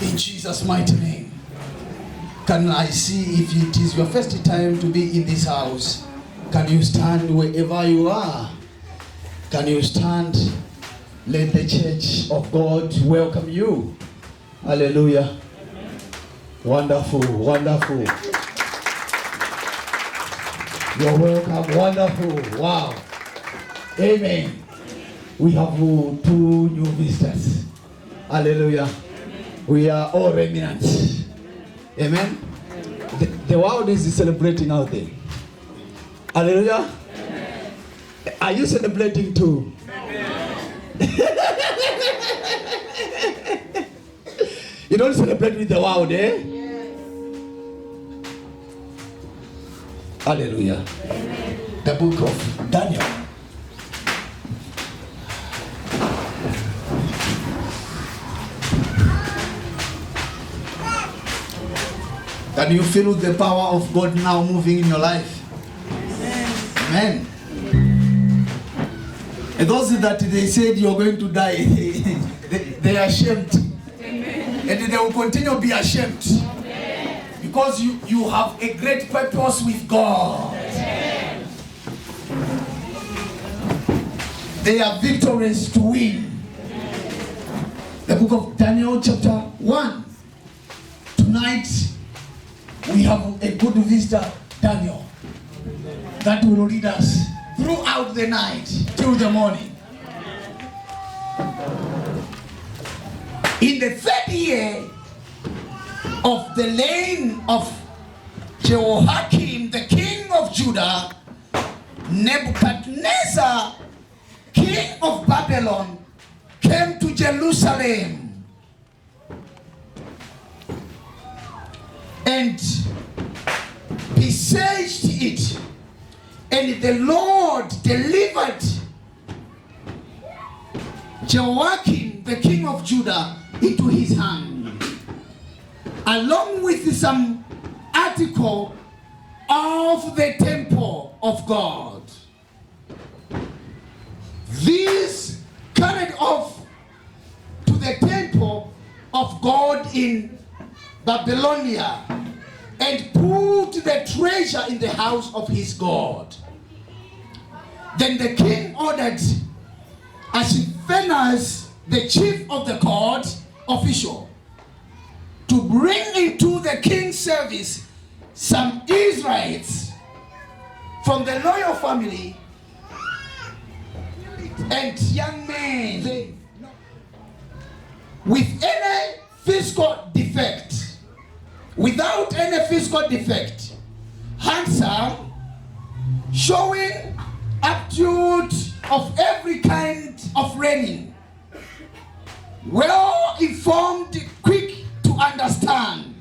in Jesus' mighty name. Can I see if it is your first time to be in this house? Can you stand wherever you are? Can you stand? Let the church of God welcome you. Hallelujah. Wonderful, wonderful. You're welcome, wonderful. Wow. Amen. We have 2 new visitors. Hallelujah. We are all remnants. Amen. The world is celebrating out there. Hallelujah. Are you celebrating too? You don't celebrate with the world, eh? Hallelujah. The book of Daniel. Can you feel the power of God now moving in your life? Amen. And those that they said you're going to die, they are ashamed. Amen. And they will continue to be ashamed. Amen. Because you have a great purpose with God. Amen. They are victorious to win. Amen. The book of Daniel chapter 1. Tonight we have a good visitor, Daniel, that will lead us throughout the night till the morning. In the 3rd year of the reign of Jehoiakim, the king of Judah, Nebuchadnezzar, king of Babylon, came to Jerusalem and besieged it. And the Lord delivered Jehoiakim, the king of Judah, into his hand, along with some article of the temple of God. These carried off to the temple of God in Babylonia and put the treasure in the house of his God. Then the king ordered Ashpenaz, the chief of the court official, to bring into the king's service some Israelites from the royal family and young men with any physical defect. Without any physical defect, handsome, showing aptitude of every kind of learning, well informed, quick to understand,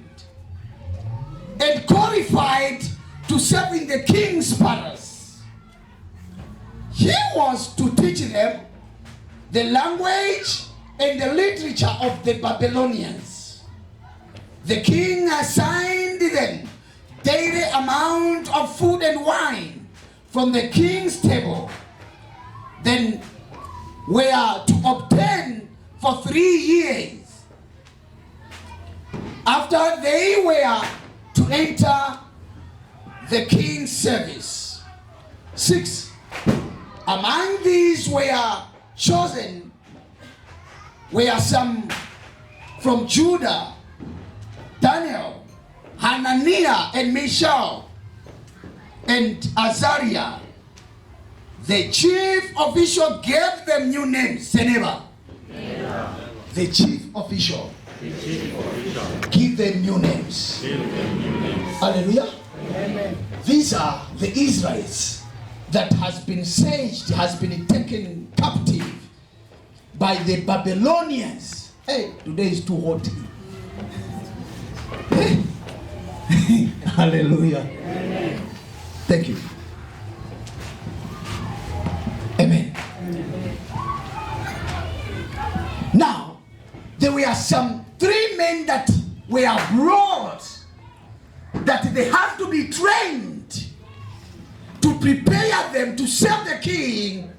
and qualified to serve in the king's palace. He was to teach them the language and the literature of the Babylonians. The king assigned them daily amount of food and wine from the king's table. Then were to obtain for 3 years. After they were to enter the king's service. 6. Among these were chosen were some from Judah: Daniel, Hananiah, and Mishael, and Azariah. The chief official gave them new names. Seneba. The chief official. Give them new names. Hallelujah. Amen. These are the Israelites that has been sieged, has been taken captive by the Babylonians. Hey, today is too hot. Hallelujah. Amen. Thank you. Amen. Now, there were some 3 men that were brought, that they have to be trained to prepare them to serve the king.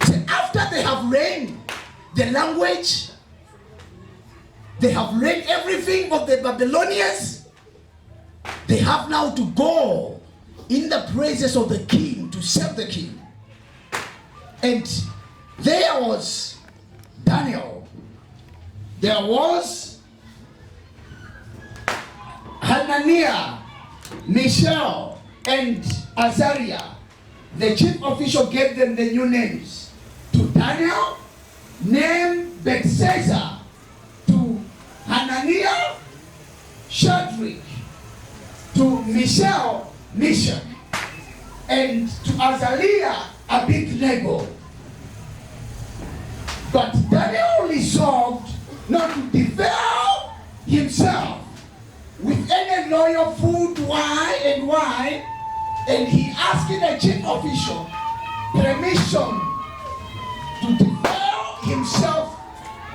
So after they have reigned, the language. They have learned everything of the Babylonians. They have now to go in the praises of the king to serve the king. And there was Daniel. There was Hananiah, Mishael, and Azariah. The chief official gave them the new names. To Daniel, name Belshazzar. To Hananiah, Shadrach. To Mishael, Meshach. And to Azariah, Abednego. But Daniel resolved not to defile himself with any loyal food, wine, and he asked the chief official permission to defile himself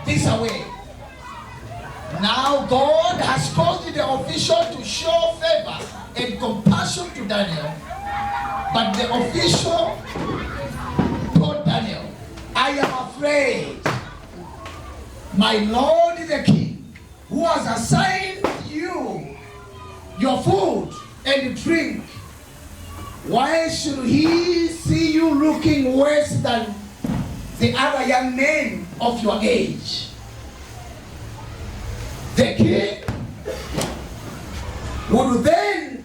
this way. Now God has caused the official to show favor and compassion to Daniel, but the official told Daniel, I am afraid, my lord the king, who has assigned you your food and drink, why should he see you looking worse than the other young men of your age? The king would then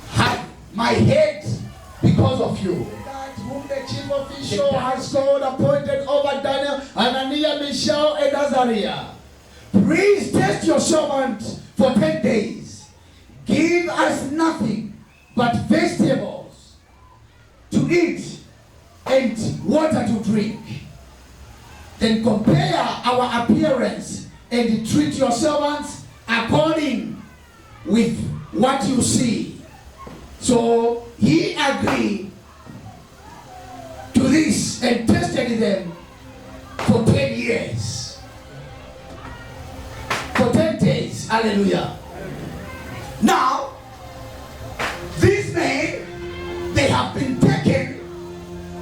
have my head because of you. That whom the chief official has called appointed over Daniel, Hananiah, Mishael, and Azariah. Please test your servant for 10 days. Give us nothing but vegetables to eat and water to drink. Then compare our appearance and treat your servants according with what you see. So he agreed to this and tested them for 10 years. For 10 days. Hallelujah. Now, these men, they have been taken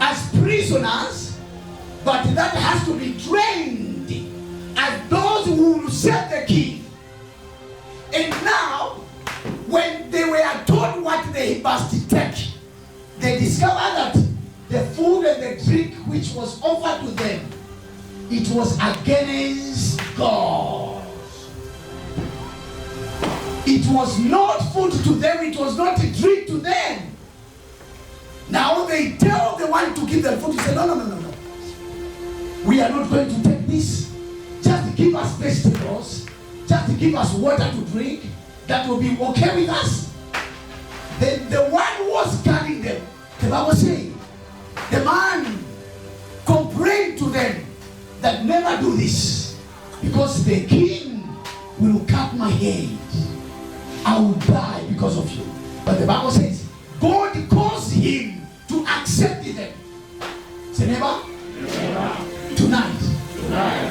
as prisoners, but that has to be trained as those who will serve the king. And now, when they were told what they must take, they discovered that the food and the drink which was offered to them, it was against God. It was not food to them, it was not a drink to them. Now they tell the one to give them food, he said, no. We are not going to take this. Just give us vegetables, just give us water to drink. That will be okay with us. Then the one who was carrying them, the Bible says, the man complained to them that never do this, because the king will cut my head. I will die because of you. But the Bible says God caused him to accept them. Say never. Tonight,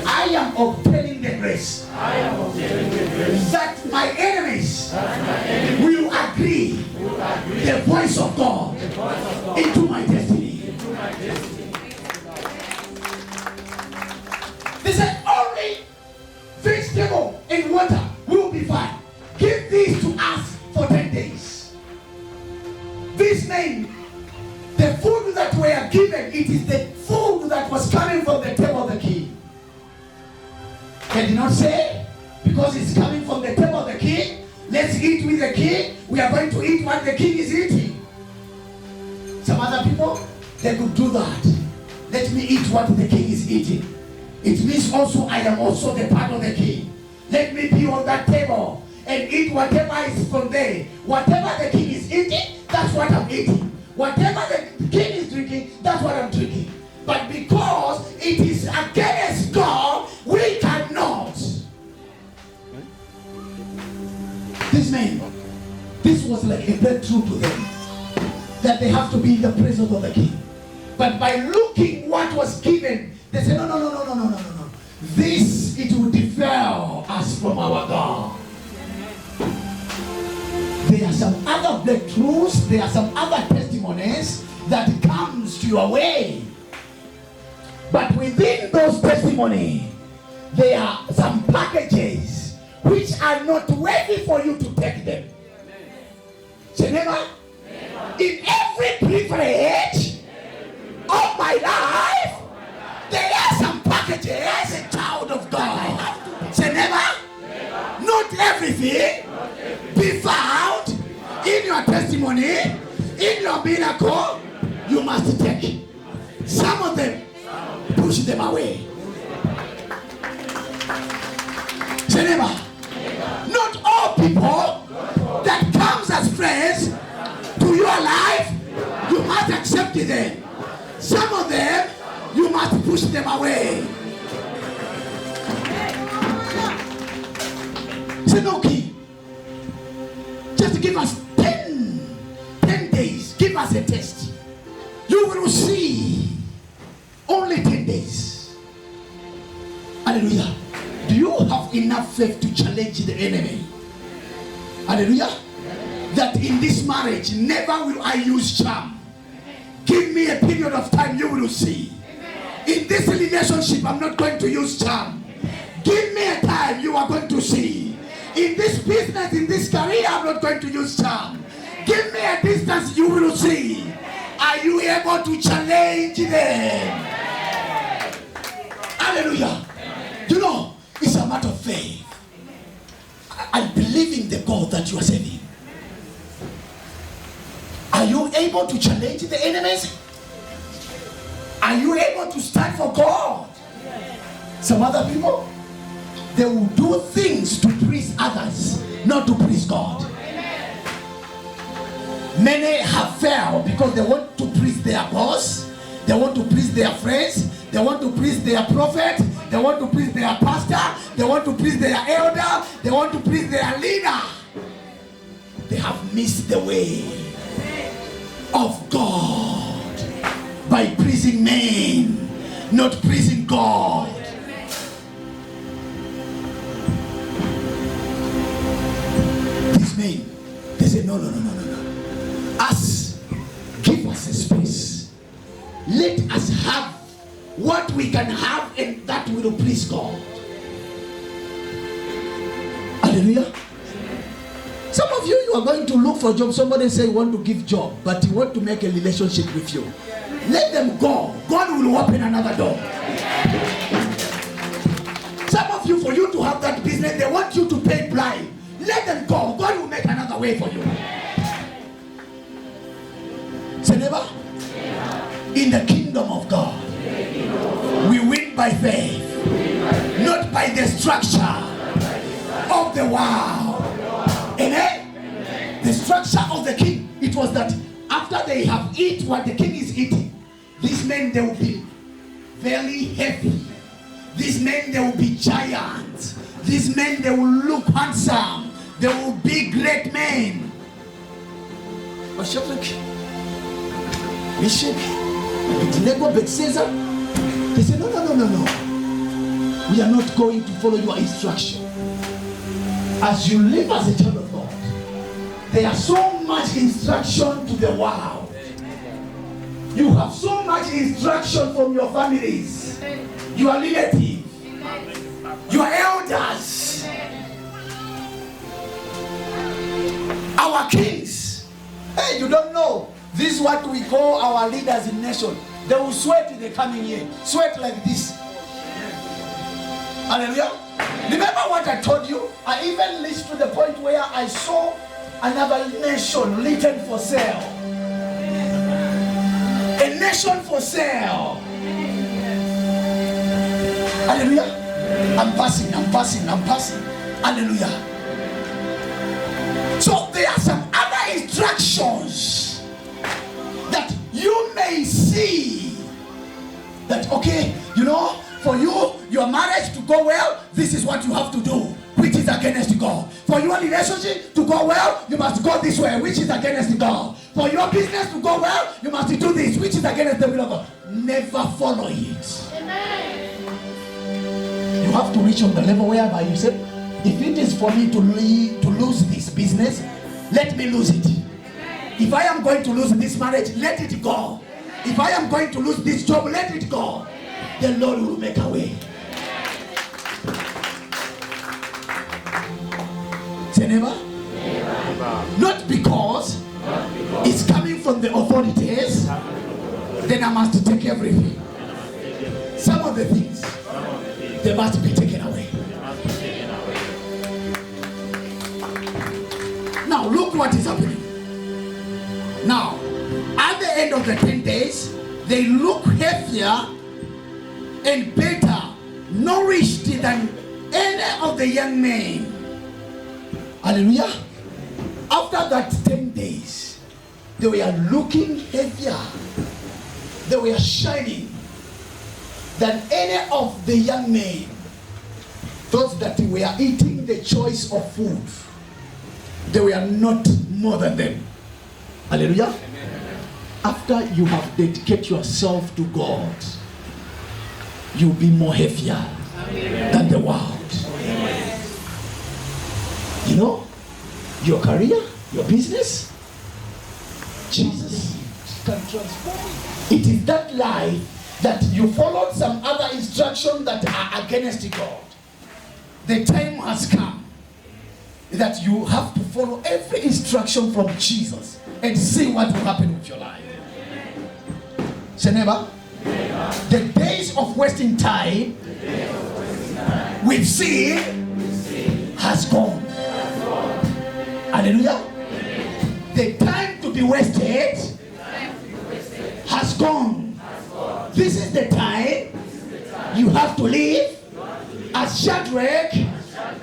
I am obtaining the grace that my enemies will agree the voice of God into my destiny. They said only vegetable and water will be fine. Give these to us for 10 days. This name, the food that we are given, it is the food that was coming from the table of the king. They did not say, because it's coming from the table of the king, let's eat with the king. We are going to eat what the king is eating. Some other people, they could do that. Let me eat what the king is eating. It means also I am also the part of the king. Let me be on that table and eat whatever is from there. Whatever the king is eating, that's what I'm eating. Whatever the king is drinking, that's what I'm drinking. But because it is against God, we cannot. This man, this was like a breakthrough to them, that they have to be in the presence of the king. But by looking what was given, they said, no. This, it will defile us from our God. There are some other breakthroughs, there are some other testimonies that comes to your way. But within those testimony, there are some packages which are not ready for you to take them. Say never. In every privilege of my life, there are some packages as a child of God. Say never. Not everything be found in your testimony, in your miracle. You must take. Some of them, push them away. Say never. Not all people that comes as friends to your life, you must accept them. Some of them, you must push them away. Say no, key. Just give us 10 days. Give us a test. You will see. Only 10 days. Hallelujah. Do you have enough faith to challenge the enemy? Hallelujah. That in this marriage, never will I use charm. Give me a period of time, you will see. In this relationship, I'm not going to use charm. Give me a time, you are going to see. In this business, in this career, I'm not going to use charm. Give me a distance, you will see. Are you able to challenge them? Hallelujah. You know, it's a matter of faith. I believe in the God that you are serving. Are you able to challenge the enemies? Are you able to stand for God? Some other people, they will do things to please others, not to please God. Many have failed because they want to please their boss, they want to please their friends, they want to please their prophet, they want to please their pastor, they want to please their elder, they want to please their leader. They have missed the way of God by pleasing men, not pleasing God. These men, they say, no. Us, give us a space. Let us have what we can have, and that will please God. Hallelujah. Some of you are going to look for a job. Somebody say you want to give job, but you want to make a relationship with you. Let them go. God will open another door. Some of you, for you to have that business, they want you to pay blind. Let them go. God will make another way for you. Say never. In the kingdom of God, we win by faith, not by the structure of the world. Amen. The structure of the king, it was that after they have eaten what the king is eating, these men, they will be very heavy. These men, they will be giants. These men, they will look handsome. They will be great men. But Bishop, Caesar, they say, no. We are not going to follow your instruction. As you live as a child of God, there are so much instruction to the world. You have so much instruction from your families, your relatives, your elders, our kings. Hey, you don't know. This is what we call our leaders in nation. They will sweat in the coming year. Sweat like this. Hallelujah. Remember what I told you? I even reached to the point where I saw another nation written for sale. A nation for sale. Hallelujah. I'm passing. Hallelujah. So there are some other instructions that you may see that, okay, you know, for you, your marriage to go well, this is what you have to do, which is against God. For your relationship to go well, you must go this way, which is against God. For your business to go well, you must do this, which is against the will of God. Never follow it. Amen. You have to reach on the level whereby you say, if it is for me to lose this business, let me lose it. If I am going to lose this marriage, let it go. If I am going to lose this job, let it go. the Lord will make a way. Say never. Not because it's coming from the authorities, then I must take everything. Some of the things, they must be taken away. Now look what is happening. Now, at the end of the 10 days, they look heavier and better nourished than any of the young men. Hallelujah. After that 10 days, they were looking heavier. They were shining than any of the young men. Those that were eating the choice of food, they were not more than them. Hallelujah. Amen. After you have dedicated yourself to God, you'll be more heavier than the world. Amen. You know, your career, your business, Jesus can transform it. It is that life that you followed some other instructions that are against God. The time has come that you have to follow every instruction from Jesus and see what will happen with your life. Say never. The days of wasting time with sin has gone. Hallelujah. The time to be wasted has gone. This is the time you have to live as Shadrach,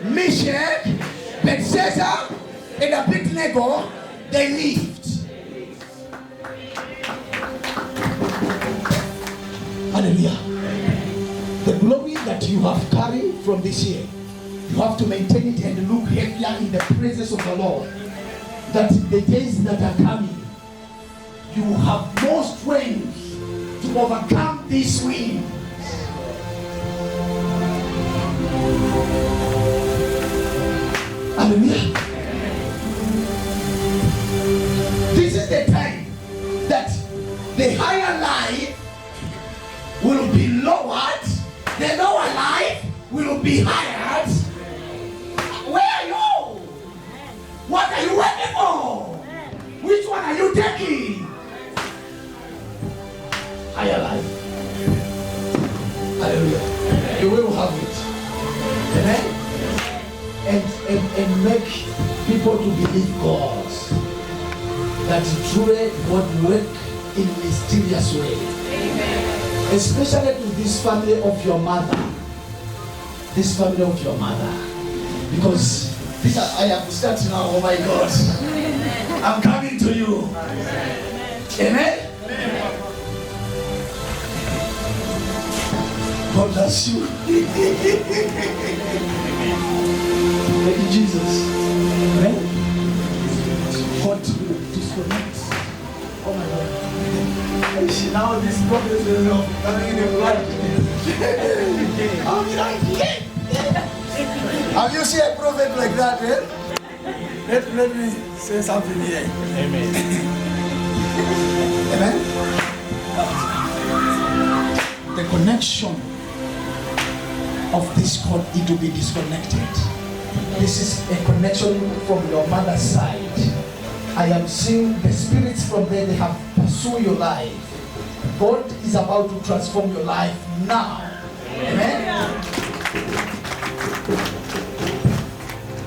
Meshach, Belshazzar, and Abednego, they lived. Hallelujah. The glory that you have carried from this year, you have to maintain it and look heavier in the presence of the Lord. That the days that are coming, you have more strength to overcome this wind. Hallelujah. This is the time that the higher life will be lowered, the lower life will be higher. Where are you? What are you waiting for? Which one are you taking? Higher life. Hallelujah. You will have it. Amen. And make people to believe God. That truly God work in mysterious way. Amen. Especially to this family of your mother. This family of your mother. Because this I have started now, oh my God. Amen. I'm coming to you. Amen. Amen. Amen. God bless you. Thank you, Jesus. Amen. God will disconnect. Oh my God. Now this prophet is coming in the blood. I'll be like, yeah. Have you seen a prophet like that? Eh? Let me say something here. Amen. Amen. The connection of this cord, it will be disconnected. This is a connection from your mother's side. I am seeing the spirits from there, they have pursued your life. God is about to transform your life now. Amen.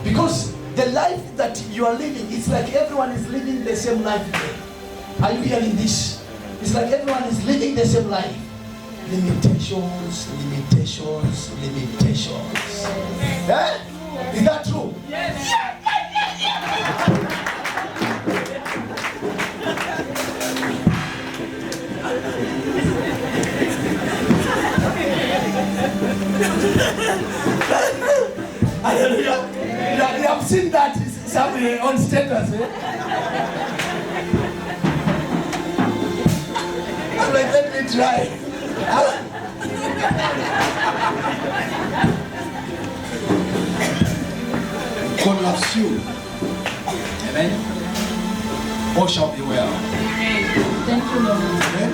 Because the life that you are living, it's like everyone is living the same life today. Are you hearing this? It's like everyone is living the same life. Limitations, limitations, limitations. Eh? Is that true? Yes. Hallelujah. You have seen that somewhere on status. Eh? I'm like, let me try. God loves you. Amen. All shall be well. Thank you, Lord. Amen.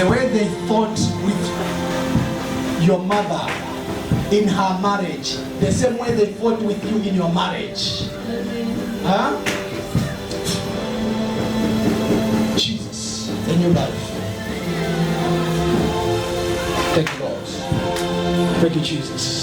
The way they fought with your mother in her marriage, the same way they fought with you in your marriage. Huh? Jesus, a new life. Thank you, Lord. Thank you, Jesus.